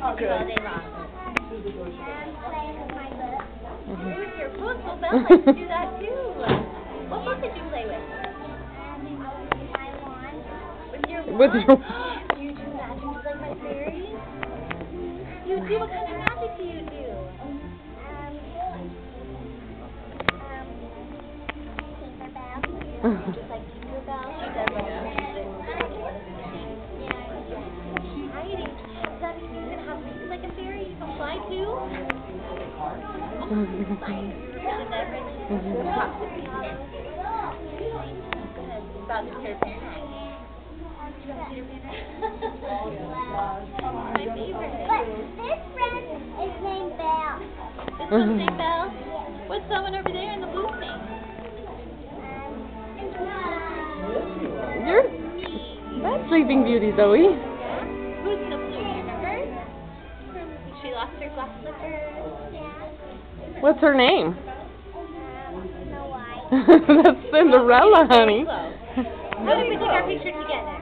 you do all day long? Play with my book. Play with your book? Well, Belle likes to do that too. What book did you play with? My wand. With your wand? With your... Do you do magic just like my fairies? You do? What kind of magic do you do? Tinkerbell. Just like Tinkerbell? She does like music. Exciting. Does that mean you're going to have wings like a fairy? You can fly too? Oh, exciting. You're the beverage? Talk to me. Good. About the Peter Pan act. Do you have Peter Pan act? My favorite. But this friend is named Belle. This one's named Belle? What's that one over there in the blue thing? You're... That's Sleeping Beauty, Zoe. Yeah? Who's in the blue? Remember? She lost her glass slippers. Yeah. What's her name? Snow White. That's Cinderella, honey. What if we take our picture together?